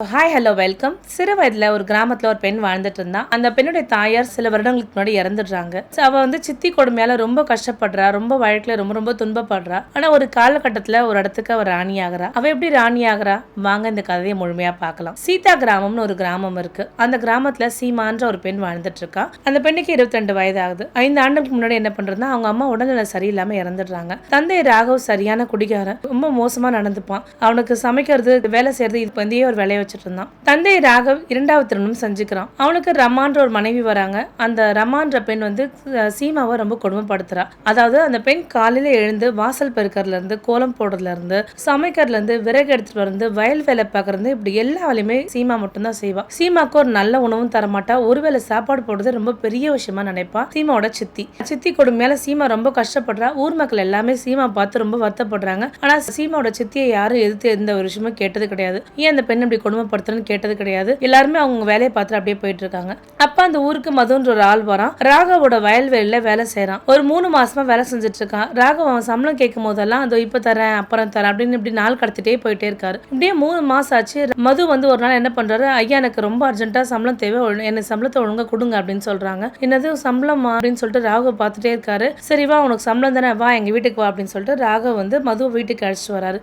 Hi hello welcome. சிறு வயதுல ஒரு கிராமத்துல ஒரு பெண் வாழ்ந்துட்டு இருந்தா. அந்த பெண்ணுடைய தாயார் சில வருடங்களுக்கு முன்னாடி இறந்துடுறாங்க. அவ சித்தி கொடுமையால ரொம்ப கஷ்டப்படுறா, ரொம்ப வாழ்க்கையில ரொம்ப ரொம்ப துன்பப்படுறா. ஆனா ஒரு காலகட்டத்துல ஒரு இடத்துக்கு அவ ராணி ஆகுறா. அவ எப்படி ராணி ஆகுறா? வாங்க இந்த கதையை முழுமையா பார்க்கலாம். சீதா கிராமம்னு ஒரு கிராமம் இருக்கு. அந்த கிராமத்துல சீமான்ற ஒரு பெண் வாழ்ந்துட்டு இருக்கா. அந்த பெண்ணுக்கு 22 வயது ஆகுது. 5 ஆண்டுக்கு முன்னாடி என்ன பண்றதுன்னா, அவங்க அம்மா உடல்நிலை சரியில்லாம இறந்துடுறாங்க. தந்தை ராகவ் சரியான குடிகாரன், ரொம்ப மோசமா நடந்துப்பான். அவனுக்கு சமைக்கிறது, வேலை செய்யறது, இது வந்து ஒரு வேலையை இருந்தான். தந்தை ராகவ் 2வது திருமணம் செஞ்சுக்கிறான். அவனுக்கு ரமான்ற ஒரு மனைவி வராங்க. அந்த ரமான்ற பெண் சீமாவை ரொம்ப கொடுமைப்படுத்துறா. அதாவது அந்த பெண் காலையில எழுந்து வாசல் பெருக்கறதுல இருந்து, கோலம் போடுறதுல இருந்து, சமைக்கிறதுல இருந்து, விறகு எடுத்துட்டு வந்து, வயல் வேலை பார்க்கறது, இப்படி எல்லா வேலையுமே சீமா மட்டும்தான் செய்வா. சீமாக்கு ஒரு நல்ல உணவும் தரமாட்டா. ஒருவேளை சாப்பாடு போடுறது ரொம்ப பெரிய விஷயமா நினைப்பா. சீமாவோட சித்தி கொடுமையால சீமா ரொம்ப கஷ்டப்படுறா. ஊர் மக்கள் எல்லாமே சீமா பார்த்து ரொம்ப வருத்தப்படுறாங்க. ஆனா சீமாவோட சித்தியை யாரும் எதிர்த்து எந்த ஒரு விஷயமும் கேட்டது கிடையாது. ஏன் அந்த பெண் இப்படி கொடுமைப்படுத்துறன்னு கேட்டது கிடையாது. எல்லாருமே அவங்க வேலையை பார்த்துட்டு அப்படியே போயிட்டு இருக்காங்க. அப்ப அந்த ஊருக்கு மதுன்ற ஒரு ஆள் வரான். ராகவோட வயல்வெளியில வேலை செய்யறான். ஒரு 3 மாசமா வேலை செஞ்சுட்டு இருக்கான். ராகவ் அவன் சம்பளம் கேட்கும் போதெல்லாம் அதோ இப்ப தரேன், அப்புறம் தரேன் அப்படின்னு இப்படி நாள் கடத்திட்டே போயிட்டே இருக்காரு. இப்படியே 3 மாசம் ஆச்சு. மது ஒரு நாள் என்ன பண்றாரு, ஐயா எனக்கு ரொம்ப அர்ஜென்ட்டா சம்பளம் தேவை, எனக்கு சம்பளத்தை ஒழுங்கா கொடுங்க அப்படின்னு சொல்றாங்க. என்னது சம்பளமா அப்படின்னு சொல்லிட்டு ராகவ் பார்த்துட்டே இருக்காரு. சரி வா, உனக்கு சம்பளம் தானே, வா எங்க வீட்டுக்கு வா அப்படின்னு சொல்லிட்டு ராகவ் மது வீட்டுக்கு அழைச்சிட்டு வராரு.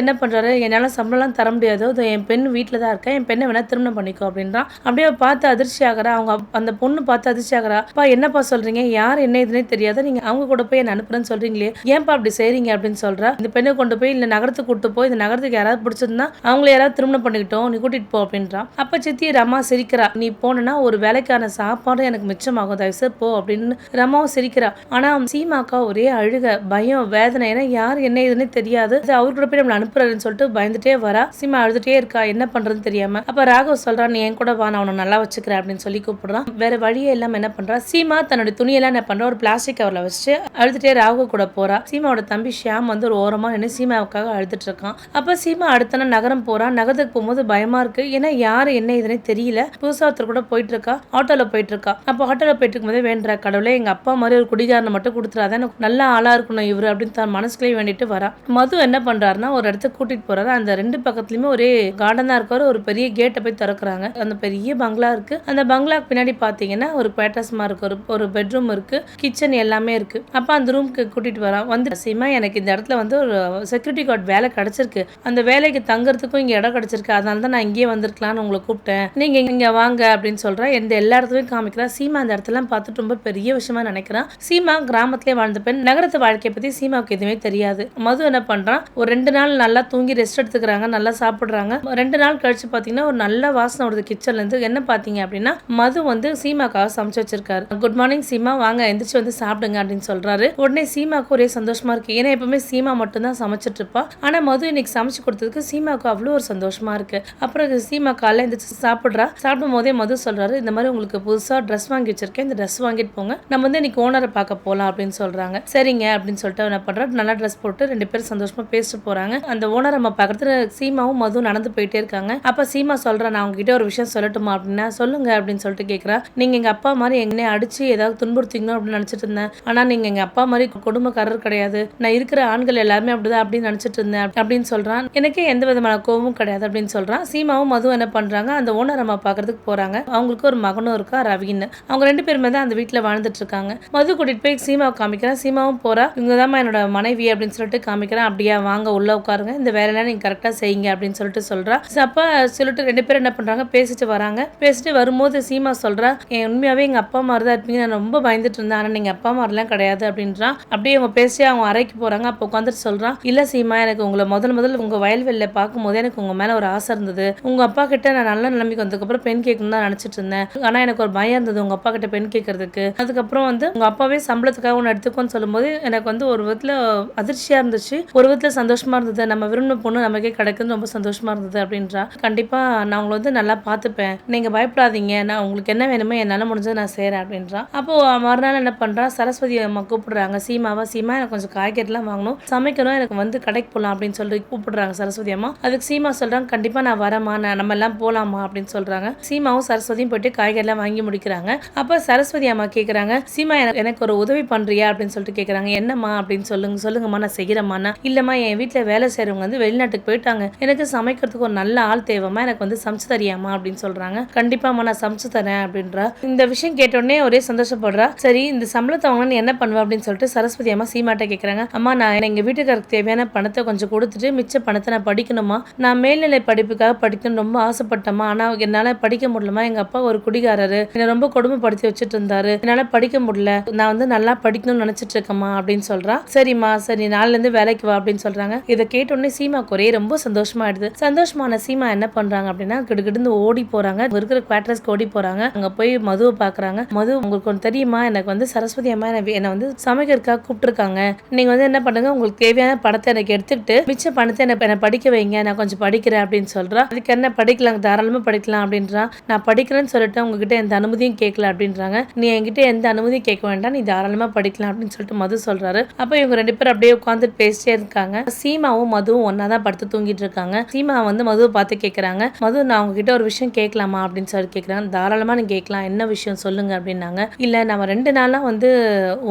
என்ன பண்றாரு, என்னால சம்பளம் தர முடியாது, என் பெண் வீட்டுல தான் இருக்கேன், என் பெண்ணை வேணா திருமணம் பண்ணிக்கோ அப்படின்றான். அப்படியே பார்த்து அதிர்ச்சி ஆகிறா. அந்த பொண்ணு பார்த்து அதிர்ச்சி ஆகிறா. பா என்னப்பா சொல்றீங்க, யார் என்ன இதுன்னே தெரியாத, நீங்க அவங்க கூட போய் என்ன அனுப்புறேன்னு சொல்றீங்களே, ஏன்பா அப்படி செய்றீங்க அப்படின்னு சொல்றா. இந்த பெண்ணை கொண்டு போய் இந்த நகரத்துக்கு கூட்டு போய், இந்த நகரத்துக்கு யாராவது பிடிச்சிருந்தா அவங்கள யாராவது திருமணம் பண்ணிக்கிட்டோம், நீ கூட்டிட்டு போ அப்படின்றான். அப்ப சித்தி ரமா சிரிக்கிறா. நீ போனா ஒரு வேலைக்கான சாப்பாடு எனக்கு மிச்சமாகும், தயவுசு போ அப்படின்னு ரமாவும் சிரிக்கிறா. ஆனா சீமாக்கா ஒரே அழுக, பயம், வேதனை. ஏன்னா யார் என்ன இதுன்னு தெரியாது, அவரு கூட போய் நம்மளை அனுப்புறாருன்னு சொல்லிட்டு பயந்துட்டே வரா. சீமா அழுதுட்டே இருக்கா, என்ன பண்றதுன்னு தெரியாம. அப்ப ராகவ் சொல்றான், நீ என் கூட வா, நான் உன்னை நல்லா வச்சுக்கிறேன் அப்படின்னு சொல்லி கூப்பிடுறான். வேற வழியே இல்லாம என்ன பண்றா, சீமா தன்னுடைய துணியெல்லாம் என்ன பண்றா, ஒரு பிளாஸ்டிக் கவர்ல வச்சு அழுதுட்டே ராகவ் கூட போறா. சீமாவோட தம்பி ஷியாம் ஒரு ஓரமா நின்று சீமாவுக்காக அழுதுட்டு இருக்கான். அப்ப சீமா அடுத்த நாள் நகரம் போறா. நகரத்துக்கு போகும்போது பயமா இருக்கு. ஏன்னா யாரு என்ன இதுன்னு தெரியல. புதுசா ஒருத்தர் கூட போயிட்டு இருக்கா, ஆட்டோல போயிட்டு இருக்கா. அப்ப ஆட்டோல போயிட்டு இருக்கும்போதே வேண்டா, கடவுளே எங்க அப்பா மாதிரி ஒரு குடிகாரனை மட்டும் கொடுத்துறாத, எனக்கு நல்ல ஆளா இருக்கணும் இவரு அப்படின்னு தான் மனசுக்குள்ளே வேண்டிட்டு வரா. மது என்ன பண்றாருன்னா, ஒரு இடத்துக்கு கூட்டிட்டு போறாரு. அந்த 2 பக்கத்துலயுமே ஒரே கார்டன் தான் இருக்காரு. ஒரு பெரிய கேட்டை போய் திறக்கிறாங்க. அந்த பெரிய பங்களா இருக்கு. அந்த பங்களாக்கு பின்னாடி பாத்தீங்கன்னா ஒரு பேட்டஸ்மா இருக்கு, ஒரு பெட்ரூம் இருக்கு, கிச்சன் எல்லாமே இருக்கு. அப்ப அந்த ரூமுக்கு கூட்டிட்டு வரான். சீமா எனக்கு இந்த இடத்துல ஒரு செக்யூரிட்டி கார்டு வேலை கிடைச்சிருக்கு, அந்த வேலைக்கு தங்கறதுக்கும் இங்க இடம் கிடைச்சிருக்கு, அதனால தான் நான் இங்கேயே வந்திருக்கலாம்னு உங்களை கூப்பிட்டேன், நீங்க இங்க வாங்க அப்படின்னு சொல்றேன். எல்லா இடத்துலயும் காமிக்கிறா. சீமா அந்த இடத்துல பார்த்துட்டு ரொம்ப பெரிய விஷயமா நினைக்கிறான். சீமா கிராமத்திலே வாழ்ந்த பெண். நகரத்து வாழ்க்கையை பத்தி சீமாவுக்கு எதுவுமே தெரியாது. மது என்ன பண்றான், ஒரு 2 நாள் நல்லா தூங்கி ரெஸ்ட் எடுத்துக்கிறாங்க, நல்லா சாப்பிடுறாங்க. 2 நாள் கழிச்சு பாத்தீங்கன்னா ஒரு நல்ல வாசனை வருது கிச்சன்ல இருந்து. என்ன பாத்தீங்க அப்படின்னா, மது சீமாக்காக சமைச்சு வச்சிருக்காரு. குட் மார்னிங் சீமா, வாங்க எந்திரிச்சு சாப்பிடுங்க அப்படின்னு சொல்றாரு. உடனே சீமாக்கு ஒரே சந்தோஷமா இருக்கு. ஏன்னா எப்பவுமே சீமா மட்டும் தான் சமைச்சிட்டு இருப்பா. ஆனா மது இன்னைக்கு சமைச்சு கொடுத்ததுக்கு சீமாக்கு அவ்வளவு ஒரு சந்தோஷமா இருக்கு. அப்புறம் சீமா காலைல எந்திரிச்சு சாப்பிடுறா. சாப்பிடும் போதே மது சொல்றாரு, இந்த மாதிரி உங்களுக்கு புதுசா ட்ரெஸ் வாங்கி வச்சிருக்கேன், இந்த ட்ரெஸ் வாங்கிட்டு போங்க, நம்ம இன்னைக்கு ஓனரை பார்க்க போலாம் அப்படின்னு சொல்றாங்க. சரிங்க அப்படின்னு சொல்லிட்டு என்ன பண்றா, நல்லா ட்ரெஸ் போட்டு 2 பேரும் சந்தோஷமா பேசிட்டு போறாங்க. அந்த ஓனரை நம்ம பார்க்கறது சீமாவும் மது நடந்து போயிட்டே இருக்காங்க. அப்ப சீமா சொல்றா, நான் உங்ககிட்ட ஒரு விஷயம் சொல்லட்டுமா அப்படின்னா. சொல்லுங்க அப்படின்னு சொல்லிட்டு கேட்கிறா. நீங்க எங்க அப்பா மாதிரி என்னை அடிச்சு ஏதாவது துன்புறுத்திக்கணும் அப்படின்னு நினைச்சிட்டு இருந்தேன், ஆனா நீங்க எங்க அப்பா மாதிரி கொடுமைக்காரர் கிடையாது, நான் இருக்கிற ஆண்கள் எல்லாருமே அப்படிதான் அப்படின்னு நினைச்சிட்டு இருந்தேன் அப்படின்னு சொல்றான். எனக்கே எந்த விதமான கோபமும் கிடையாது அப்படின்னு சொல்றான். சீமாவும் மது என்ன பண்றாங்க, அந்த ஓனர் அம்மா பாக்குறதுக்கு போறாங்க. அவங்களுக்கு ஒரு மகனும் இருக்கா, ரவின்னு. அவங்க 2 பேருமே தான் அந்த வீட்டுல வாழ்ந்துட்டு இருக்காங்க. மது கூட்டிட்டு போய் சீமாவை காமிக்கிறான். சீமாவும் போறா. இவங்கதான் என்னோட மனைவி அப்படின்னு சொல்லிட்டு காமிக்கிறான். அப்படியா, வாங்க உள்ள உட்காருங்க, இந்த வேலையெல்லாம் நீங்க கரெக்டா செய்யுங்க அப்படின்னு சொல்லிட்டு சொல்றா. அப்ப சொல்லிட்டு 2 பேரும் என்ன பண்றாங்க, பேசிட்டு வராங்க. பேசிட்டு வரும்போது சீமா சொல்றா, உண்மையாவே எங்க அப்பா மாதிரி தான் இருப்பீங்க, நான் ரொம்ப பயந்துட்டு இருந்தேன், ஆனா நீங்க அப்பா மாதிரிலாம் கிடையாது அப்படின்றான். அப்படியே அவங்க பேசி அவங்க அறைக்கு போறாங்க. அப்ப உட்காந்துட்டு சொல்றான், இல்ல சீமா, எனக்கு உங்களை முதல்ல உங்க வயல்வெளியில பார்க்கும் போது எனக்கு உங்க மேல ஒரு ஆசை இருந்தது. உங்க அப்பா கிட்ட நான் நல்ல நிலைமைக்கு வந்ததுக்கு அப்புறம் பெண் கேட்கணும் தான் நினைச்சிட்டு இருந்தேன். ஆனா எனக்கு ஒரு பயம் இருந்தது உங்க அப்பா கிட்ட பெண் கேட்கறதுக்கு. அதுக்கப்புறம் உங்க அப்பாவே சம்பளத்துக்காக ஒன்று எடுத்துக்கோன்னு சொல்லும்போது எனக்கு ஒரு விதத்துல அதிர்ச்சியா இருந்துச்சு, ஒரு விதத்துல சந்தோஷமா இருந்தது. நம்ம விரும்பின பொண்ணு நமக்கே கிடைக்குன்னு ரொம்ப சந்தோஷமா இருந்தது அப்படின்றா. கண்டிப்பா நான் உங்களை நல்லா பார்த்துப்பேன், நீங்க பயப்படாதீங்க, நான் உங்களுக்கு என்ன வேணுமோ என்னால முடிஞ்சது நான் செய்றேன் அப்படின்றான். அப்போ மறுநாள் என்ன பண்றா, சரஸ்வதி அம்மா கூப்பிடுறாங்க சீமாவா. சீமா, எனக்கு கொஞ்சம் காய்கறிலாம் வாங்கணும், சமைக்கணும், எனக்கு கடைக்கு போலாம் அப்படின்னு சொல்லி கூப்பிடுறாங்க சரஸ்வதி அம்மா. அதுக்கு சீமா சொல்றாங்க, கண்டிப்பா நான் வரமா, நம்ம எல்லாம் போலாமா அப்படின்னு சொல்றாங்க. சீமாவும் சரஸ்வதியும் போயிட்டு காய்கறிலாம் வாங்கி முடிக்கிறாங்க. அப்ப சரஸ்வதி அம்மா கேக்குறாங்க, சீமா எனக்கு ஒரு உதவி பண்றியா அப்படின்னு சொல்லிட்டு கேக்குறாங்க. என்னம்மா அப்படின்னு சொல்லுங்கம்மா, நான் செய்யறேம்மா. இல்லம்மா, என் வீட்டுல வேலை செய்யறவங்க வெளிநாட்டுக்கு போயிட்டாங்க, எனக்கு சமைக்கிறதுக்கு ஒரு நல்ல ஆள் தேவைமா, எனக்கு வந்து சமைச்சு தரியாமா அப்படின்னு சொல்றாங்க. கண்டிப்பாமா நான் சமைச்சு தரேன் அப்படின்றா. இந்த விஷயம் கேட்டோடனே ஒரே சந்தோஷப்படுறா. சரி இந்த சம்பளத்தை வாங்கினா நீ என்ன பண்ணுவ அப்படின்னு சொல்லிட்டு சரஸ்வதி அம்மா சீமாட்ட கேட்குறாங்க. அம்மா நான் எங்க வீட்டுக்காரருக்கு தேவையான பணத்தை கொஞ்சம் கொடுத்துட்டு மிச்ச பணத்தை நான் படிக்கணுமா, நான் மேல்நிலை படிப்புக்காக படிக்கணும்னு ரொம்ப ஆசைப்பட்டேம்மா, ஆனா என்னால படிக்க முடியலமா, எங்க அப்பா ஒரு குடிகாரரு, என்னை ரொம்ப கொடுமைப்படுத்தி வச்சுட்டு இருந்தாரு, என்னால படிக்க முடியல, நான் வந்து நல்லா படிக்கணும்னு நினைச்சிட்டு இருக்கேம்மா அப்படின்னு சொல்றா. சரிம்மா சரி நாளைல இருந்து வேலைக்கு வா அப்படின்னு சொல்றாங்க. இதை கேட்டோடனே சீமா ஒரே ரொம்ப சந்தோஷமாயிடுது. சந்தோஷமான சீமா என்ன பண்றாங்க அப்படின்னா கிடுகிடுன்னு ஓடி போறாங்க, இருக்கிற குவார்டர்ஸ்க்கு ஓடி போறாங்க. அங்க போய் மதுவை பாக்குறாங்க. மது உங்களுக்கு ஒன்று தெரியுமா, எனக்கு வந்து சரஸ்வதி அம்மா என்னை வந்து சமைக்கிறதுக்காக கூப்பிட்டுருக்காங்க, நீங்க வந்து என்ன பண்ணுங்க, உங்களுக்கு தேவையான பணத்தை எனக்கு எடுத்துக்கிட்டு மிச்ச பணத்தை என்ன படிக்க வைங்க, நான் கொஞ்சம் படிக்கிறேன் அப்படின்னு சொல்றா. அதுக்கு என்ன படிக்கலாம், தாராளமா படிக்கலாம் அப்படின்றா. நான் படிக்கிறேன்னு சொல்லிட்டு உங்ககிட்ட எந்த அனுமதியும் கேட்கல அப்படின்றாங்க. நீ என்கிட்ட எந்த அனுமதியும் கேட்க வேண்டாம், நீ தாராளமா படிக்கலாம் அப்படின்னு சொல்லிட்டு மது சொல்றாரு. அப்ப இவங்க 2 பேரும் அப்படியே உட்காந்து பேசிட்டே இருக்காங்க. சீமாவும் மதுவும் ஒன்னாதான் படுத்து தூங்கிட்டு இருக்காங்க. சீமா வந்து மதுவை பார்த்து கேட்கறாங்க, மது நான் உங்ககிட்ட ஒரு விஷயம் கேட்கலாமா அப்படின்னு சொல்லி கேட்கறாங்க. தாராளமா நீங்க கேட்கலாம், என்ன விஷயம் சொல்லுங்க அப்படின்னாங்க. இல்ல நம்ம 2 நாளா வந்து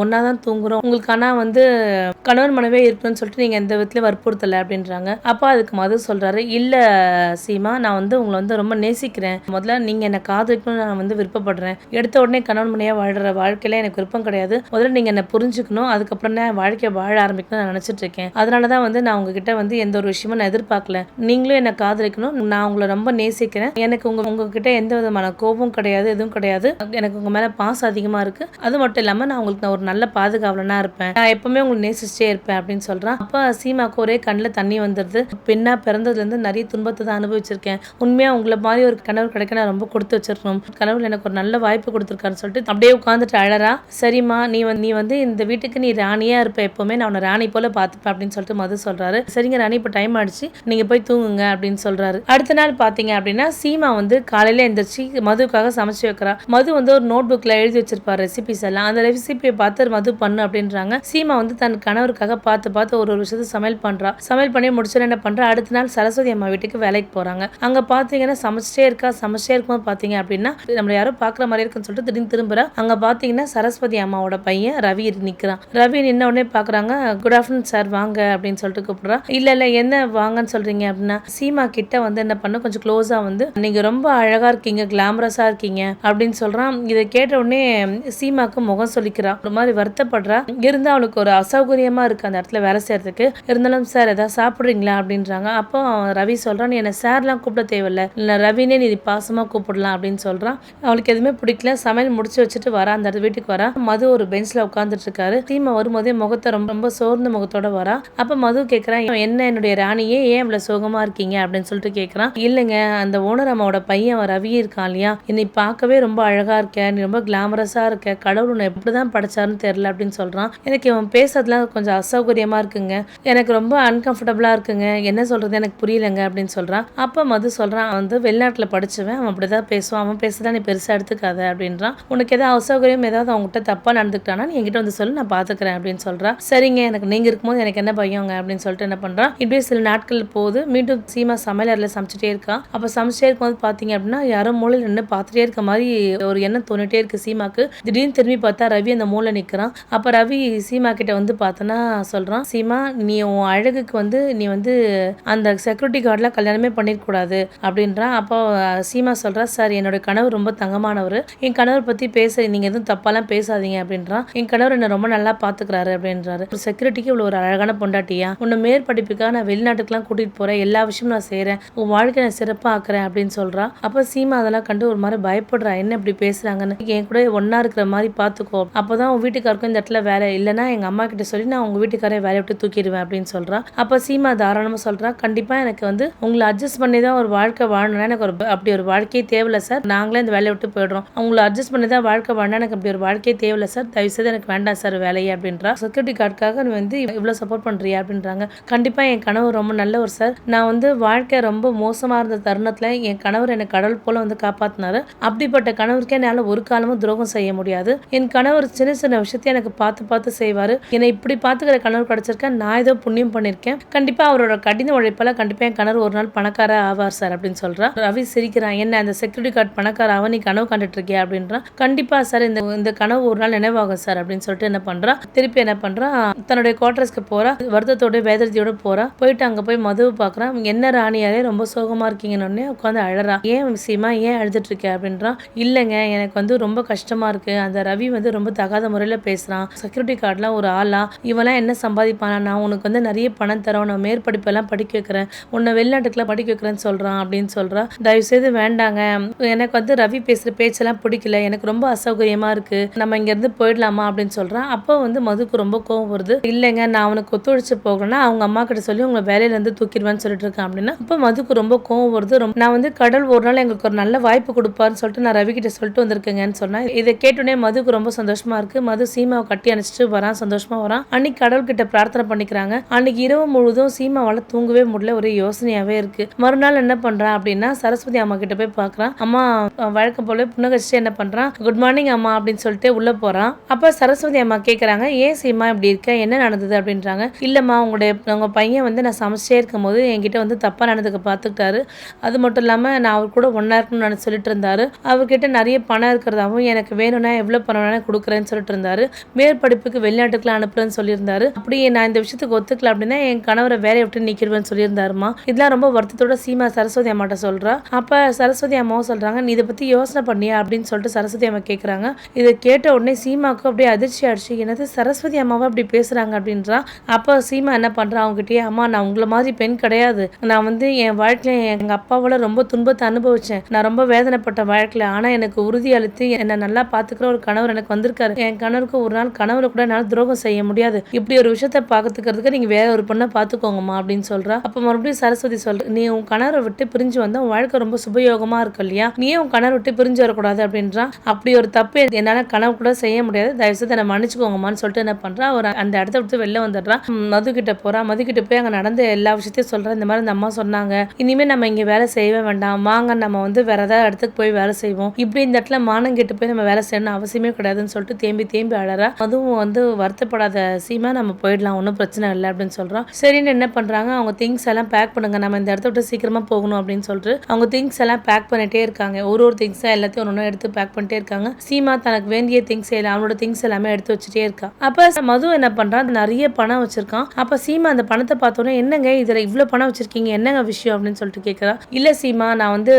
ஒன்னாதான் தூங்குறோம், உங்களுக்கு ஆனா வந்து கணவன் மனைவியே இருக்கணும்னு சொல்லிட்டு நீங்க எந்த விதத்திலயும் வற்புறுத்தல அப்படின்றாங்க. அப்ப அதுக்கு மது சொல்றாரு, இல்ல சீமா நான் வந்து உங்களை வந்து ரொம்ப நேசிக்கிறேன், முதல்ல நீங்க என்ன காதலிக்கணும்னு நான் வந்து விருப்பப்படுறேன், எடுத்த உடனே கணவன் மனைவியா வாழ்ற வாழ்க்கையில எனக்கு விருப்பம் கிடையாது, முதல்ல நீங்க என்ன புரிஞ்சுக்கணும், அதுக்கப்புறம் தான் வாழ்க்கையை வாழ ஆரம்பிக்கணும்னு நான் நினைச்சிட்டு இருக்கேன், அதனாலதான் வந்து நான் உங்ககிட்ட வந்து எந்த ஒரு விஷயமும் நான் எதிர்பார்க்கல, நீங்களும் என்ன காதலிக்கணும், நான் உங்களை ரொம்ப நேசிக்கிறேன், எனக்கு உங்ககிட்ட எந்த விதமான கோபம் கிடையாது, எதுவும் கிடையாது, எனக்கு உங்க மேல பாசம் அதிகமா இருக்கு, அது மட்டும் இல்லாம நான் உங்களுக்கு ஒரு நல்ல பாதுகாவலனா இருப்பேன், நான் எப்பவுமே உங்களை நேசிச்சே இருப்பேன் அப்படின்னு சொல்றான். அப்ப சீமாக்கு ஒரே கண்ணில் தண்ணி வந்துடுது. பெண்ணா பிறந்ததுல இருந்து நிறைய துன்பத்தை தான் அனுபவிச்சிருக்கேன், உண்மையா உங்களை மாதிரி ஒரு கணவர் கிடைக்க நான் ரொம்ப கொடுத்து வச்சிருக்கணும், கடவுள் எனக்கு ஒரு நல்ல வாய்ப்பு கொடுத்துருக்காருன்னு சொல்லிட்டு அப்படியே உட்காந்துட்டு அழறா. சரிம்மா நீ வந்து இந்த வீட்டுக்கு நீ ராணியா இருப்ப, எப்பவுமே நான் உன்னை ராணி போல பார்த்துப்பேன் அப்படின்னு சொல்லிட்டு மது சொல்றாரு. சரிங்க ராணி இப்ப டைம் ஆயிடுச்சு, நீங்க போய் தூங்குங்க அப்படின்னு சொல்றாரு. அடுத்த நாள் பாத்தீங்க அப்படின்னா சீமா வந்து காலையில எந்திரிச்சு மதுவுக்காக சமைச்சு வைக்கிறா. மது வந்து ஒரு நோட் புக்ல எழுதி வச்சிருப்பாரு ரெசிபிஸ் எல்லாம், அந்த ரெசிபியை பார்த்து மது பண்ணு அப்படின்றாங்க. சீமா வந்து தன் கணவருக்காக பார்த்து ஒரு விஷயத்தை சமையல் பண்றா. சமையல் பண்ணி முடிச்சு என்ன பண்றா, அடுத்த நாள் சரஸ்வதி அம்மா வீட்டுக்கு வேலைக்கு போறாங்க. அங்க பாத்தீங்கன்னா சமைச்சிட்டே இருக்கும்போது பாத்தீங்க அப்படின்னா நம்ம யாரோ பாக்குற மாதிரி இருக்குன்னு சொல்லிட்டு திடீர்னு திரும்புறா. அங்க பாத்தீங்கன்னா சரஸ்வதி அம்மாவோட பையன் ரவி நிக்கிறான். ரவி நின்ன உடனே பாக்குறாங்க, குட் ஆஃப்டர்நூன் சார் வாங்க அப்படின்னு சொல்லிட்டு கூப்பிடுறா. இல்ல என்ன வாங்கன்னு சொல்றீங்க அப்படின்னா சீமா கிட்ட வந்து என்ன பண்ண கொஞ்சம் க்ளோஸா வந்து நீங்க ரொம்ப அழகா இருக்கீங்க, கிளாமரஸா இருக்கீங்க அப்படின்னு சொல்றான். இதை கேட்ட உடனே சீமாக்கு முகம் சொல்லிக்கிறா, ஒரு மாதிரி வருத்தப்படுறா. இருந்தா அவளுக்கு ஒரு அசௌகரியமா இருக்கு அந்த இடத்துல வேலை செய்யறதுக்கு. இருந்தாலும் சார் ஏதாவது சாப்பிடுறீங்களா அப்படின்றாங்க. அப்போ ரவி சொல்றான், நீ என்ன சார்லாம் கூப்பிட தேவையில்ல, இல்ல ரவினே நீ பாசமா கூப்பிடலாம் அப்படின்னு சொல்றான். அவளுக்கு எதுவுமே பிடிக்கல. சமையல் முடிச்சு வச்சுட்டு வரா, அந்த வீட்டுக்கு வரா. மது ஒரு பெஞ்ச்ல உட்காந்துட்டு இருக்காரு. சீமா வரும்போதே முகத்தை ரொம்ப சோர்ந்த முகத்தோட வரா. அப்ப மது கேட்கறான், என்ன என்னுடைய ராணியே ஏன் இவ்வளவு சோகமா இருக்கீங்க அப்படின்னு சொல்லிட்டு கேட்கறான். இல்லைங்க அந்த ஓனர் அம்மாவோட பையன் ரவி இருக்கான் இல்லையா, என்னை பார்க்கவே ரொம்ப அழகா இருக்க, நீ ரொம்ப கிளாமரஸா இருக்க, கடவுள் உன்னை எப்படிதான் படைச்சாருன்னு தெரியல அப்படின்னு சொல்றான். எனக்கு இவன் பேசுறதுலாம் கொஞ்சம் அசௌகரியமா இருக்குங்க, எனக்கு ரொம்ப அன்கம்ஃபர்டபுளா இருக்குங்க, என்ன சொல்றது எனக்கு புரியலங்க அப்படின்னு சொல்றான். அப்ப மது சொல்றான், அவன் வந்து வெளிநாட்டுல படிச்சவன், அவன் அப்படிதான் பேசுவான், அவன் பேசுறதா நீ பெருசா எடுத்துக்காத அப்படின்றான். உனக்கு ஏதாவது அசௌகரியம் ஏதாவது அவங்ககிட்ட தப்பா நடந்துக்கிட்டானா நீ என்கிட்ட வந்து சொல்லு, நான் பாத்துக்கிறேன் அப்படின்னு சொல்றா. சரிங்க எனக்கு நீங்க இருக்கும்போது எனக்கு என்ன பயங்க அப்படின்னு சொல்லிட்டு என்ன பண்றான். இப்படியே சில நாட்கள் போது மீண்டும் சீமா சமையலறையில சமைச்சிட்டே இருக்கா. அப்ப சமைச்சிட்டே இருக்கும்போது பாத்தீங்க அப்படின்னா யாரோ மூலையில நின்று பார்த்துட்டே இருக்க மாதிரி ஒரு எண்ணம் தோணிட்டே இருக்கு சீமாக்கு. திடீர்னு திரும்பி பார்த்தா ரவி அந்த மூலை நிக்கிறான். அப்ப ரவி சீமா கிட்ட வந்து பார்த்தனா சொல்றான், சீமா நீ உன் அழகுக்கு வந்து நீ வந்து அந்த செக்யூரிட்டி கார்டுலாம் கல்யாணமே பண்ணிருக்க கூடாது அப்படின்றான். அப்போ சீமா சொல்றா, சார் என்னோட கணவர் ரொம்ப தங்கமானவர், என் கணவர் பத்தி பேச நீங்க எதுவும் தப்பாலாம் பேசாதீங்க அப்படின்றான். என் கணவர் என்ன ரொம்ப நல்லா பாத்துக்கிறாரு அப்படின்றாரு. ஒரு செக்யூரிட்டிக்கு இவ்வளவு ஒரு அழகான பொண்டாட்டியா, உன்னை மேற்படிப்புக்காக நான் வெளிநாட்டுக்குலாம் கூட்டிட்டு போறேன், எல்லா விஷயமும் நான் செய்யறேன், உன் வாழ்க்கை நான் சிறப்பா ஆக்குறேன் அப்படின்னு சொல்றா. அப்ப சீமா அதெல்லாம் கண்டு ஒரு மாதிரி பயப்படுறா, என்ன இப்படி பேசுறாங்கன்னு, என் கூட ஒன்னா இருக்கிற மாதிரி பாத்துக்கோ, அப்பதான் உன் வீட்டுக்காருக்கும் இந்த இடத்துல வேலை இல்லைன்னா எங்க அம்மா கிட்ட சொல்லி நான் உங்க வீட்டுக்காரே வேலையை விட்டு தூக்கிடுவேன் அப்படின்னு சொல்றா. அப்ப சீமா தாராளமா சொல்றா, கண்டிப்பா எனக்கு வந்து உங்களை அட்ஜஸ்ட் பண்ணி தான் ஒரு வாழ்க்கை வாழணும்னா எனக்கு அப்படி ஒரு வாழ்க்கையே தேவையில்ல சார், நாங்களே இந்த வேலையை விட்டு போயிடுறோம், உங்களை அட்ஜஸ்ட் பண்ணி தான் வாழ்க்கை வாழணும், எனக்கு அப்படி ஒரு வாழ்க்கையே தேவையில்ல சார், தயவுசெய்து எனக்கு வேண்டாம் சார் வேலையை அப்படின்றா. செக்யூரிட்டி கார்டுக்காக நீ வந்து இவ்வளவு சப்போர்ட் பண்றியா அப்படின்றாங்க. கண்டிப்பா என் கணவர் ரொம்ப நல்லவர் சார், நான் வந்து வாழ்க்கை ரொம்ப மோசமா இருந்த தருணத்துல என் கணவர் என்னை கடவுள் போல வந்து காப்பாத்தினாரு, அப்படிப்பட்ட கணவருக்கே என்னால ஒரு காலமும் துரோகம் செய்ய முடியாது, என் கணவர் சின்ன சின்ன விஷயத்தை எனக்கு பார்த்து செய்வாரு, என்னை இப்படி பாத்துக்கிற கணவர் கிடைச்சிருக்கேன், நான் ஏதோ புண்ணியம் பண்ணிருக்கேன், கண்டிப்பா அவரோட கடின உழைப்பால கண்டிப்பா என் கணவர் ஒரு நாள் பணக்கார ஆவார் சார் அப்படின்னு சொல்றா. ரவி சிரிக்கிறான், என்ன அந்த செக்யூரிட்டி கார்டு பணக்கார ஆவ நீ கனவு கண்டுட்டு இருக்கியா அப்படின்றான். கண்டிப்பா சார் இந்த கனவு ஒரு நாள் நினைவாகும் சார் அப்படின்னு சொல்லிட்டு என்ன பண்றா, திருப்பி என்ன பண்றா, தன்னுடைய குவார்டர்ஸ்க்கு போறா, வருத்தத்தோட வேதனையோட போறா. போயிட்டு அங்க போய் மதுவை பாக்குறான். என்ன ராணியாரே ரொம்ப சோகமா இருக்கீங்கன்னு உட்காந்து அழறா. ஏன் சீமா ஏன் அழுதுட்டு இருக்க அப்படின்றான். இல்லைங்க எனக்கு வந்து ரொம்ப கஷ்டமா இருக்கு. அந்த ரவி வந்து ரொம்ப தகாத முறையில பேசுறான். செக்யூரிட்டி கார்டுலாம் ஒரு ஆளா, இவெல்லாம் என்ன சம்பாதிப்பானா, நான் உனக்கு வந்து நிறைய பணம் தரேன், நான் மேற்படிப்பெல்லாம் படிக்க வைக்கிறேன், உன்னை வெளிநாட்டுக்குலாம் படிக்க வைக்கிறேன்னு சொல்றான் அப்படின்னு சொல்றா. தயவு செய்து வேண்டாங்க, எனக்கு வந்து ரவி பேசுற பேச்செல்லாம் பிடிக்கல, எனக்கு ரொம்ப அசௌகரியமா இருக்கு, நம்ம இங்க இருந்து போயிடலாமா அப்படின்னு சொல்றான். அப்போ வந்து மதுக்கு ரொம்ப கோவம் வருது. இல்லைங்க நான் அவனுக்கு ஒத்துழைச்சு போகலன்னா அவங்க அம்மா கிட்ட சொல்லி உங்களை வேலையில இருந்து தூக்கிடுவேன்னு சொல்லிட்டு இருக்கேன் அப்படின்னா, இப்போ மதுக்கு ரொம்ப கோவம் வருது. நான் வந்து கடவுள் ஒரு நாள் எங்களுக்கு ஒரு நல்ல வாய்ப்பு கொடுப்பாருன்னு சொல்லிட்டு நான் ரவி கிட்ட சொல்லிட்டு வந்திருக்கேங்கன்னு சொன்னேன். இதை கேட்டோடனே மதுக்கு ரொம்ப சந்தோஷமா இருக்கு. மது சீமாவை கட்டி அணைச்சிட்டு வரான், சந்தோஷமா வரான். அன்னைக்கு கடவுள் கிட்ட பிரார்த்தனை பண்ணிக்கிறாங்க. அன்னைக்கு இரவு முழுதும் சீமாவால தூங்கவே முடியல, ஒரே யோசனையாவே இருக்கு. மறுநாள் என்ன பண்றான் அப்படின்னா சரஸ்வதி அம்மா கிட்ட போய் பார்க்கறான். அம்மா வழக்கம் போல புன்னகச்சிட்டு என்ன பண்றான், குட் மார்னிங் அம்மா அப்படின்னு சொல்லிட்டு உள்ள போறான். அப்ப சரஸ்வதி அம்மா கேட்கறாங்க, ஏன் சீமா இப்படி இருக்க, என்ன நடந்தது அப்படின்றாங்க. இல்லம்மா உங்க பையன் வந்து நான் சமைச்சே இருக்கும் போது என்கிட்ட வந்து தப்பா நடந்துக்க பார்த்துக்கிட்டாரு. அது மட்டும் இல்லாம நான் அவர் கூட ஒன்னா இருக்கணும்னு சொல்லிட்டு இருந்தாரு. அவர்கிட்ட நிறைய பணம் இருக்கிறதாவும் எனக்கு வேணும்னா எவ்வளவு பணம் வேணா கொடுக்குறேன்னு சொல்லிட்டு இருந்தாரு. மேற்படிப்புக்கு வெளிநாட்டுக்குலாம் அனுப்புறேன்னு சொல்லியிருந்தாரு. அப்படி நான் இந்த விஷயத்துக்கு ஒத்துக்கல அப்படின்னா என் கணவரை வேலையை விட்டு நிக்கிடுவேன்னு சொல்லியிருந்தாருமா. இதெல்லாம் ரொம்ப வருத்தத்தோட சீமா சரஸ்வதி அம்மாட்ட சொல்றா. அப்ப சரஸ்வதி அம்மாவும் சொல்றாங்க, நீ இதை பத்தி யோசனை பண்ணியா அப்படின்னு சொல்லிட்டு சரஸ்வதி அம்மா கேட்கறாங்க. இதை கேட்ட உடனே சீமாவுக்கு அப்படியே அதிர்ச்சி ஆயிடுச்சு. என்னது சரஸ்வதி அம்மாவா அப்படி பேசுறாங்க அப்படின்றா. அப்ப சீமா என்ன பண்றா, அவங்ககிட்டயே அம்மா நான் உங்களை மாதிரி பெண் கிடையாது, நான் வந்து என் வாழ்க்கையில எங்க அப்பாவோட ரொம்ப துன்பத்தை அனுபவிச்சேன், நான் ரொம்ப வேதனைப்பட்ட வாழ்க்கையில, ஆனா எனக்கு உறுதி அளித்து என்னை நல்லா பாத்துக்கிற ஒரு கணவர் எனக்கு வந்திருக்காரு. என் கணவருக்கு ஒரு நாள் கணவரை கூட என்னால துரோகம் செய்ய முடியாது. இப்படி ஒரு விஷயத்த பாத்துக்கிறதுக்கு நீங்க வேற ஒரு பொண்ணை பாத்துக்கோங்கம்மா அப்படின்னு சொல்றா. அப்ப மறுபடியும் சரஸ்வதி சொல்ற, நீ உன் கணவரை விட்டு பிரிஞ்சு வந்தா உன் வாழ்க்கை ரொம்ப சுபயோகமா இருக்கு இல்லையா, நீ உன் கணவரை விட்டு பிரிஞ்சு வரக்கூடாது அப்படின்றா. அப்படி ஒரு தப்பு என்னால கனவு கூட செய்ய முடியாது, தயவுசெய்து என்னை மன்னிச்சுக்கோங்கம்மான்னு சொல்லிட்டு என்ன பண்றா, ஒரு அந்த இடத்த விட்டு வெளில வந்துடுறா. மது கிட்ட போறா. மது கிட்ட போய் அங்க நடந்த எல்லா விஷயத்தையும் சொல்றா. இந்த மாதிரி அந்த அம்மா சொன்னாங்க, இனிமே நம்ம இங்க வேலை செய்யவே வேண்டாம், வாங்க நம்ம வந்து வேற ஏதாவது இடத்துக்கு போய் வேலை செய்வோம், இப்படி இந்த இடத்துல மானம் கெட்டு போய் நம்ம வேலை செய்யணும் அவசியமே கிடையாதுன்னு சொல்லிட்டு தேம்பி தேம்பி அழறா. அதுவும் வந்து வருத்தப்படாத சீமா, நம்ம போயிடலாம், ஒன்றும் பிரச்சனை இல்லை அப்படின்னு சொல்றான். சரின்னு என்ன பண்றாங்க, அவங்க திங்ஸ் எல்லாம் பேக் பண்ணுங்க, நம்ம இந்த இடத்த விட்டு சீக்கிரமா போகணும் அப்படின்னு சொல்லிட்டு அவங்க திங்ஸ் எல்லாம் பேக் பண்ணிட்டே இருக்காங்க. ஒரு திங்ஸ் எல்லாத்தையும் ஒன்று எடுத்து பேக் பண்ணிட்டே இருக்காங்க. சீமா தனக்கு வேண்டிய திங்ஸ் அவனோட திங்ஸ் எல்லாமே எடுத்து வச்சுட்டே இருக்கா. அப்ப மது என்ன பண்றான், நிறைய பணம் வச்சிருக்கான். அப்ப சீமா அந்த பணத்தை பார்த்தோன்னே, என்னங்க இதுல இவ்வளவு பணம் வச்சிருக்கீங்க, என்னங்க விஷயம் அப்படின்னு சொல்லிட்டு கேட்கறா. இல்ல சீமா, நான் வந்து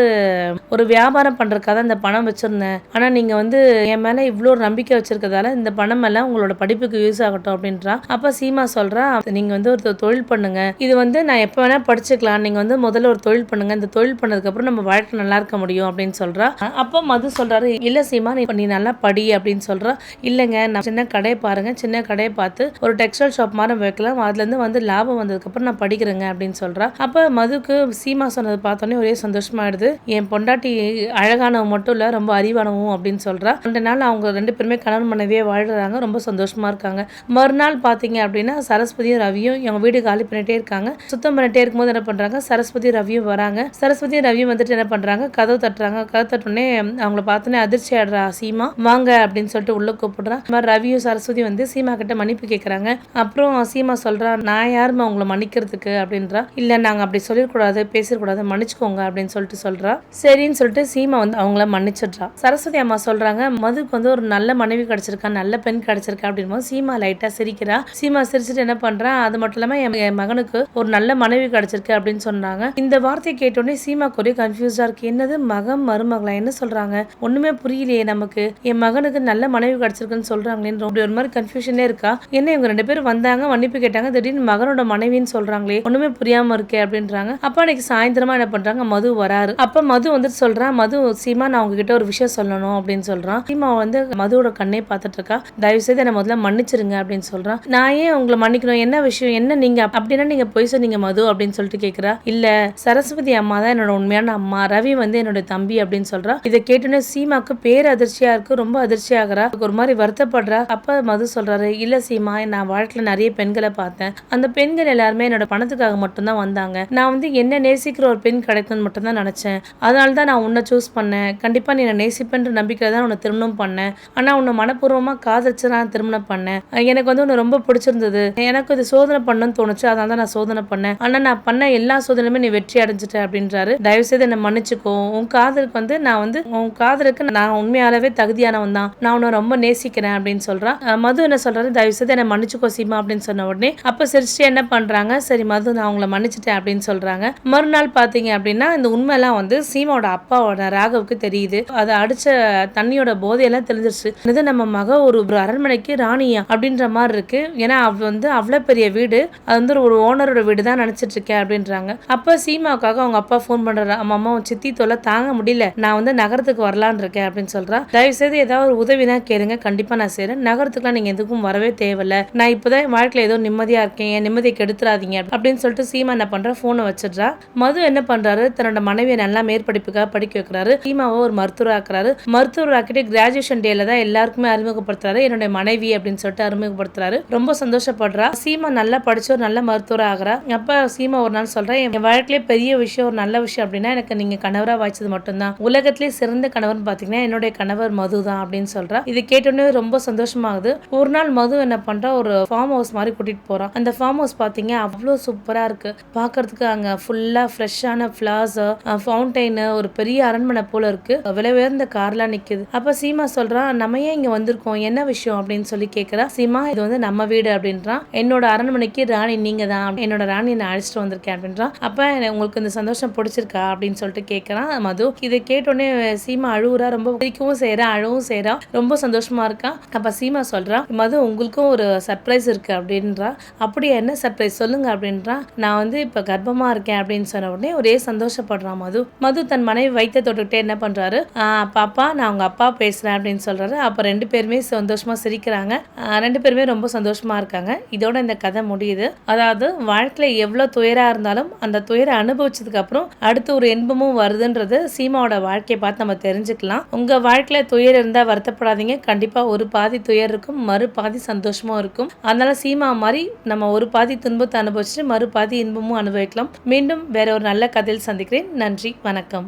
ஒரு வியாபாரம் பண்றதுக்காக இந்த பணம் வச்சிருந்தேன், ஆனா நீங்க வந்து என் மேல இவ்வளவு நம்பிக்கை வச்சிருக்கதால இந்த பணம் எல்லாம் உங்களோட படிப்புக்கு யூஸ் ஆகட்டும் அப்படின்றா. அப்ப சீமா சொல்றா, நீங்க வந்து ஒரு தொழில் பண்ணுங்க, இது வந்து நான் எப்ப வேணா படிச்சுக்கலாம், நீங்க வந்து முதல்ல ஒரு தொழில் பண்ணுங்க, இந்த தொழில் பண்ணதுக்கு அப்புறம் நம்ம வாழ்க்கை நல்லா இருக்க முடியும் அப்படின்னு சொல்றா. அப்ப மது சொல்றாரு, இல்ல சீமா நீ நல்லா படி அப்படின்னு சொல்றா. இல்லங்க நான் சின்ன கடையை பாருங்க, சின்ன கடையை பார்த்து ஒரு டெக்ஸ்டைல் ஷாப் மாதிரி வைக்கலாம், அதுல இருந்து வந்து லாபம் வந்ததுக்கு அப்புறம் நான் படிக்கிறேங்க அப்படின்னு சொல்றா. அப்ப மதுக்கு சீமா சொன்னது பார்த்தோன்னே ஒரே சந்தோஷமாயிடுது. என் பொண்டாட்டி அழகானவ மட்டும் இல்ல, ரொம்ப அறிவானவும் அப்படின்னு சொல்றா. அந்த நாள் அவங்க ரெண்டு பேருமே கணவன் மனைவியே வாழ்றாங்க, ரொம்ப சந்தோஷமா இருக்காங்க. மறுநாள் பாத்தீங்க அப்படின்னா சரஸ்வதியும் ரவியும் அவங்க வீடு காலி பண்ணிட்டே இருக்காங்க. சுத்தம் பண்ணிட்டே இருக்கும்போது என்ன பண்றாங்க, சரஸ்வதி ரவியும் வராங்க. சரஸ்வதி ரவியும் வந்துட்டு என்ன பண்றாங்க, கதவு தட்டுறாங்க. கதவு தட்டுனே அவங்கள பார்த்தோன்னே அதிர்ச்சி ஆடுறா சீமா. வாங்க அப்படின்னு சொல்லிட்டு உள்ள கூப்பிடுறா. ரவியும் சரஸ்வதி வந்து சீமா கிட்ட மன்னிப்பு கேட்கறாங்க. அப்புறம் சீமா சொல்றா, நான் யாருமா உங்களை மன்னிக்கிறதுக்கு அப்படின்றா. இல்ல நாங்க அப்படி சொல்லிடக்கூடாது, பேசிடக்கூடாது, மன்னிச்சுக்கோங்க அப்படின்னு சொல்லிட்டு சொல்றா. சரின்னு சொல்லிட்டு சீமா வந்து அவங்கள மன்னிச்சிடுறா. சரஸ்வதி அம்மா சொல்றாங்க, மதுக்கு வந்து ஒரு நல்ல மனைவி கிடைச்சிருக்கா, நல்ல பெண் கிடைச்சிருக்கா அப்படின்னு சீமா லைட்டா சிரிக்கிறா. சீமா சிரிச்சுட்டு என்ன பண்றா, அது மட்டும் இல்லாம என் மகனுக்கு ஒரு நல்ல மனைவி கிடைச்சிருக்கு அப்படின்னு சொன்னாங்க. இந்த வார்த்தையை கேட்டோடனே சீமாக்கு ஒரே கன்ஃபியூஸா இருக்கு. என்னது மகன் மருமகளா, என்ன சொல்றாங்க, ஒண்ணுமே புரியலையே நமக்கு, என் மகனுக்கு நல்ல மனைவி கிடைச்சிருக்குன்னு சொல்றாங்களேன்னு ஒரு மாதிரி கன்ஃபியூஷனே இருக்கா. என்ன இவங்க ரெண்டு பேரும் வந்தாங்க, மன்னிப்பு கேட்டாங்க, திடீர்னு மகனோட மனைவின்னு சொல்றாங்களே, ஒண்ணுமே புரியாம இருக்கே அப்படின்றாங்க. அப்ப அன்னைக்கு சாயந்தரமா என்ன பண்றாங்க, மது வராரு. அப்ப மது வந்துட்டு சொல்றா, மது சீமா நான் உங்ககிட்ட ஒரு விஷயம் சொல்லணும் அப்படின்னு சொல்றான். சீமா வந்து மதுவோட கண்ணே பார்த்துட்டு இருக்கா. தயவு செய்து என்ன முதல்ல மன்னிச்சிருங்க அப்படின்னு சொல்றான். நான் ஏன் உங்களை மன்னிக்கணும், என்ன விஷயம், என்ன நீங்க அப்படின்னா நீங்க பொய் சொன்னீங்க மது அப்படின்னு சொல்லிட்டு கேக்குறா. இல்ல சரஸ்வதி அம்மா தான் என்னோட உண்மையான அம்மா, ரவி வந்து என்னோட தம்பி அப்படின்னு சொல்றா. இதை கேட்டோன்னே சீமாக்கு பேர் அதிர்ச்சியா இருக்கு, ரொம்ப அதிர்ச்சி ஆகுறா, ஒரு மாதிரி வருத்தப்படுறா. அப்ப மது சொல்றாரு, இல்ல சீமா நான் வாழ்க்கையில நிறைய பெண்களை பார்த்தேன், அந்த பெண்கள் எல்லாருமே என்னோட பணத்துக்காக மட்டும்தான் வந்தாங்க, நான் வந்து என்ன நேசிக்கிற ஒரு பெண் கிடைக்கணும்னு மட்டும் தான் நினைச்சேன், அதனாலதான் நான் உன்னை சூஸ் பண்ணேன், கண்டிப்பா நீ என்ன நேசிப்பேன்ற நம்பிக்கை தான் உன்னை திருமணம் பண்ணேன், ஆனா உன்னை மனப்பூர்வமா காதலிச்சு நான் திருமணம் பண்ணேன், எனக்கு வந்து உன்னை ரொம்ப பிடிச்சிருந்தது, எனக்கு இது சோதனை பண்ணணும்னு தோணுச்சு, அதனால தான் நான் சோதனை பண்ணேன், ஆனா நான் பண்ண எல்லா சோதனையுமே நீ வெற்றி அடைஞ்சிட்ட அப்படின்றாரு. தயவு செய்து என்ன மன்னிச்சுக்கோ, உன் காதலுக்கு வந்து நான் வந்து உன் காதலுக்கு நான் உண்மையாலவே தகுதியானவன் தான், நான் உன்னை ரொம்ப நேசிக்கிறேன் அப்படின்னு சொல்றான். மது என்ன சொல்றாரு, தயவு செய்து என்ன மன்னிச்சுக்கோ சீமா அப்படின்னு சொன்ன உடனே அப்ப சிரிச்சுட்டு என்ன பண்றாங்க, சரி மது நான் உங்களை மன்னிச்சிட்டேன் அப்படின்னு சொல்றாங்க. மறுநாள் பாத்தீங்க அப்படின்னா இந்த உண்மையெல்லாம் வந்து சீமாவோட அப்பாவோட ராகவுக்கு தெரியுது. அதை அடிச்ச தண்ணியோட போதையெல்லாம் தெரிஞ்சிருச்சு. இது நம்ம மக ஒரு அரண்மனைக்கு ராணியா அப்படின்ற மாதிரி இருக்கு. ஏன்னா அவ வந்து அவ்வளவு பெரிய வீடு, அது வந்து ஒரு ஓனரோட வீடு தான் நினைச்சிட்டு இருக்கேன் அப்படின்றாங்க. அப்ப சீமாவுக்காக அவங்க அப்பா போன் பண்றாரு. அம்மா சித்தி தொல்லை தாங்க முடியல, நான் வந்து நகரத்துக்கு வரலான் இருக்கேன் அப்படின்னு சொல்றா. தயவு செய்து ஏதாவது ஒரு உதவினா கேளுங்க, கண்டிப்பா நான் செய்றேன். நகரத்துக்குலாம் நீங்க எதுக்கும் வரவே தேவையில்ல, நான் இப்பதான் வாழ்க்கையில ஏதோ நிம்மதியா இருக்கேன், என் நிம்மதியை கெடுத்துறாதீங்க அப்படின்னு சொல்லிட்டு சீமா என்ன பண்றா, போனை வச்சிடுறா. மது என்ன பண்றாரு, தன்னோட மனைவியை நல்லா மேற்படிப்புக்காக படிக்க வைக்கிறாரு. சீமாவை ஒரு மருத்துவர் ஆக்குறாரு. மருத்துவர் ஆக்கிட்டு கிராஜுவேஷன் டேல தான் எல்லாருக்குமே அறிமுகப்படுத்துறாரு, என்னுடைய மனைவி அப்படின்னு சொல்லிட்டு அறிமுகப்படுத்துறாரு. ரொம்ப சந்தோஷப்படுறா. சீமா நல்லா படிச்சு ஒரு நல்ல மருத்துவர் ஆகுறா. அப்ப சீமா ஒரு நாள் சொல்றேன், என் வாழ்க்கையிலே பெரிய விஷயம், ஒரு நல்ல விஷயம் அப்படின்னா எனக்கு நீங்க கணவரா வாய்ச்சது மட்டும்தான். உலகத்திலே சிறந்த கணவர்னு பாத்தீங்கன்னா என்னுடைய கணவர் மது தான் அப்படின்னு சொல்றா. இது கேட்டோன்னே ரொம்ப சந்தோஷமாகுது. ஒரு நாள் மது என்ன பண்றா, ஒரு ஃபார்ம் ஹவுஸ் மாதிரி கூட்டிட்டு போறான். அந்த ஃபார்ம் ஹவுஸ் பாத்தீங்க அவ்வளவு சூப்பரா இருக்கு பாக்குறதுக்கு. அங்க ஃபுல்லா ஃப்ரெஷ்ஷான ஃபிளவர்ஸ், ஃபவுண்டைன், ஒரு பெரிய அரண்மனை போல இருக்கு. விலை உயர்ந்த கார்லாம் நிக்குது. அப்ப சீமா சொல்றா, நம்ம ஏன் இங்க வந்திருக்கோம், என்ன விஷயம் அப்படின்னு சொல்லி கேக்குறா. சீமா, இது வந்து நம்ம வீடு அப்படின்றான். என்னோட அரண்மனைக்கு ராணி நீங்க தான், என்னோட ராணி நான் அழைச்சிட்டு வந்திருக்கேன் அப்படின்றான். அப்ப உங்களுக்கு இந்த சந்தோஷம் பிடிச்சிருக்கா அப்படின்னு சொல்லிட்டு கேட்கறான் மது. இதை கேட்டோடனே சீமா அழுவுறா, ரொம்ப பிடிக்கவும் செய்யறா, அழவும் செய்யறா, ரொம்ப சந்தோஷமா இருக்கா. அப்ப சீமா சொல்றா, மது உங்களுக்கும் ஒரு சர்ப்ரைஸ் இருக்கு அப்படின்றா. அப்படியே என்ன சர்ப்ரைஸ் சொல்லுங்க அப்படின்றா. நான் வந்து இப்ப கர்ப்பமா இருக்கேன் அப்படின்னு சொன்ன உடனே ஒரே சந்தோஷப்படுறான் மது. மது தன் மனைவி வைத்த தொட்டுக்கிட்டே என்ன பண்றாரு, பாப்பா நான் உங்க அப்பா பேசுறேன் அப்படின்னு சொல்றாரு. அப்ப ரெண்டு பேருமே சந்தோஷமா சிரிக்கிறாங்க. ரெண்டு பேருமே ரொம்ப சந்தோஷமா இருக்காங்க. இதோட இந்த கதை முடியுது. அதாவது வாழ்க்கையில எவ்வளவு துயரா இருந்தாலும் அந்த துயரை அனுபவிச்சதுக்கு அப்புறம் அடுத்து ஒரு இன்பமும் வருதுன்றது சீமாவோட வாழ்க்கையை பார்த்து நம்ம தெரிஞ்சுக்கலாம். உங்க வாழ்க்கையில துயர் இருந்தா வருத்தப்படாதீங்க, கண்டிப்பா ஒரு பாதி துயர் இருக்கும், மறு பாதி சந்தோஷமும் இருக்கும். அதனால சீமா மாதிரி நம்ம ஒரு பாதி துன்பத்தை அனுபவிச்சுட்டு மறு பாதி இன்பமும் அனுபவிக்கலாம். மீண்டும் வேற ஒரு நல்ல கதையில் சந்திக்கிறேன். நன்றி, வணக்கம்.